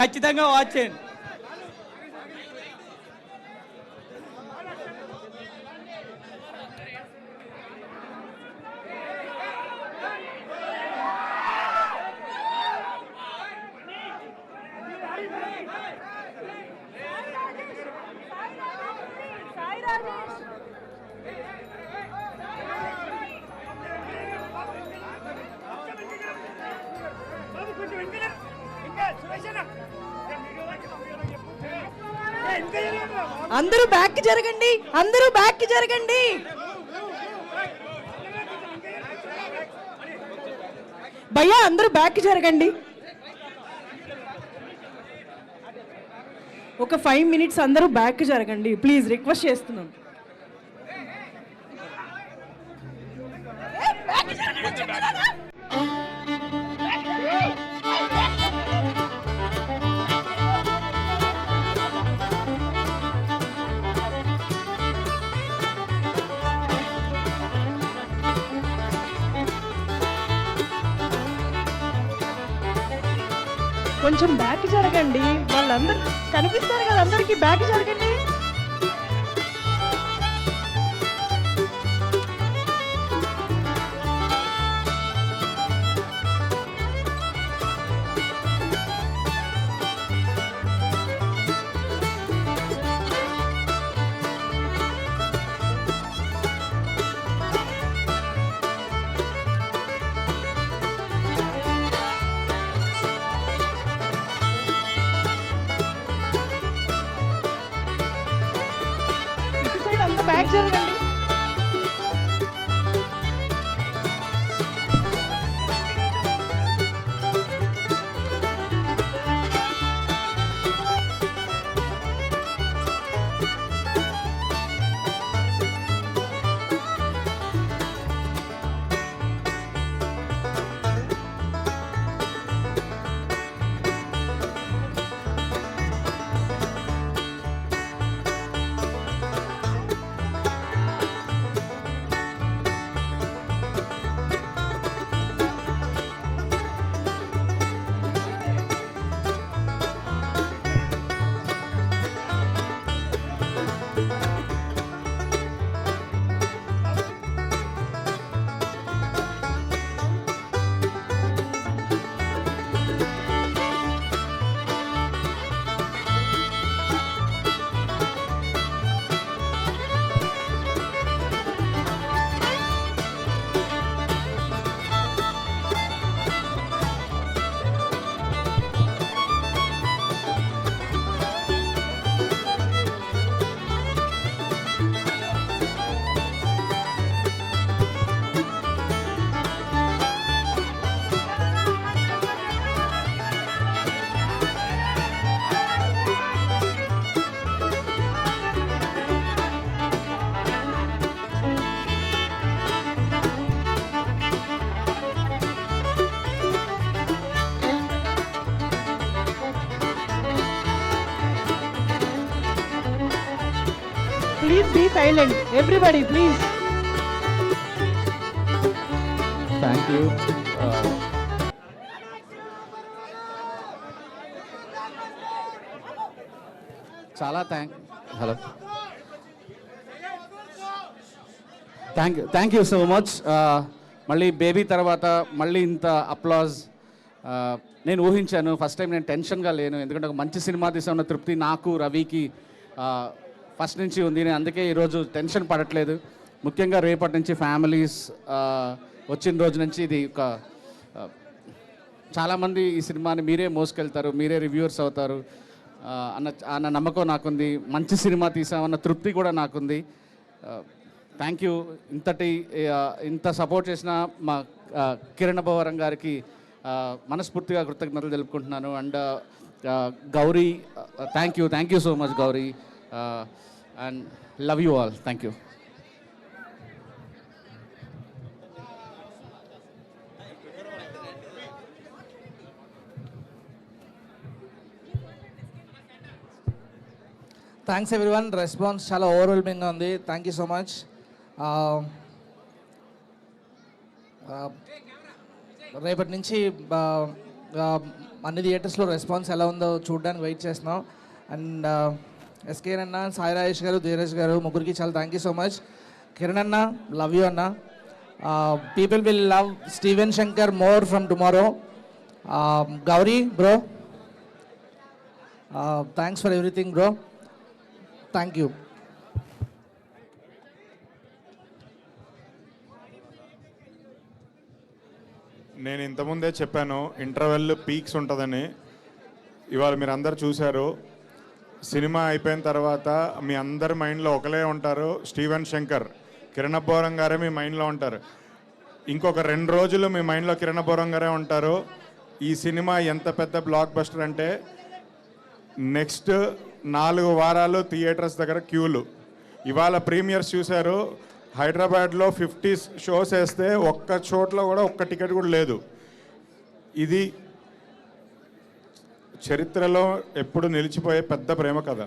ఖచ్చితంగా వాచ్ చేయండి. అందరూ బ్యాక్ జరగండి, అందరూ బ్యాక్ జరగండి. భయ్యా అందరూ బ్యాక్ జరగండి. ఒక 5 minutes అందరూ బ్యాక్ జరగండి ప్లీజ్, రిక్వెస్ట్ చేస్తున్నాం. కొంచెం బ్యాక్ జరగండి, వాళ్ళందరూ కనిపిస్తారు కదా, అందరికి బ్యాక్ జరగండి. బ్యాక్ జరగండి. Please be silent. Everybody, please. Thank you. చాలా hello thank you so much. మళ్ళీ బేబీ తర్వాత మళ్ళీ ఇంత అప్లాజ్ నేను ఊహించాను. ఫస్ట్ టైం నేను టెన్షన్గా లేను, ఎందుకంటే ఒక మంచి సినిమా తీసామన్న తృప్తి నాకు రవికి ఫస్ట్ నుంచి ఉంది. నేను అందుకే ఈరోజు టెన్షన్ పడట్లేదు. ముఖ్యంగా రేపటి నుంచి ఫ్యామిలీస్ వచ్చిన రోజు నుంచి ఇది ఒక చాలామంది ఈ సినిమాని మీరే మోసుకెళ్తారు, మీరే రివ్యూవర్స్ అవుతారు అన్న నమ్మకం నాకుంది. మంచి సినిమా తీసామన్న తృప్తి కూడా నాకుంది. Thank you. ఇంత సపోర్ట్ చేసిన మా కిరణ్ భవరం గారికి మనస్ఫూర్తిగా కృతజ్ఞతలు తెలుపుకుంటున్నాను. And Gauri, thank you so much Gauri. And love you all. Thank you. Thanks everyone. Response chala overwhelming undi. Thank you so much. రేపటి నుంచి అన్ని థియేటర్స్లో రెస్పాన్స్ ఎలా ఉందో చూడడానికి వెయిట్ చేస్తున్నాం. అండ్ ఎస్కేఎన్ అన్న, సాయి రాజేష్ గారు, ధీరజ్ గారు, ముగ్గురికి చాలా thank you so much. Kiran అన్న, లవ్ యూ అన్న. People will love Steven Shankar more from tomorrow. Gauri bro, thanks for everything bro, thank you. నేను ఇంతకుముందే చెప్పాను ఇంటర్వెల్ పీక్స్ ఉంటుందని. ఇవాళ మీరు అందరు చూశారు. సినిమా అయిపోయిన తర్వాత మీ అందరి మైండ్లో ఒకలే ఉంటారు, స్టీవెన్ శంకర్, కిరణ్ అబ్బవరం గారే మీ మైండ్లో ఉంటారు. ఇంకొక 2 రోజులు మీ మైండ్లో కిరణ్ అబ్బవరం గారే ఉంటారు. ఈ సినిమా ఎంత పెద్ద బ్లాక్ బస్టర్ అంటే నెక్స్ట్ 4 వారాలు థియేటర్స్ దగ్గర క్యూలు. ఇవాళ ప్రీమియర్స్ చూశారు. హైదరాబాద్లో 50 షోస్ వేస్తే ఒక్క చోట్ల కూడా ఒక్క టికెట్ కూడా లేదు. ఇది చరిత్రలో ఎప్పుడు నిలిచిపోయే పెద్ద ప్రేమ కథ.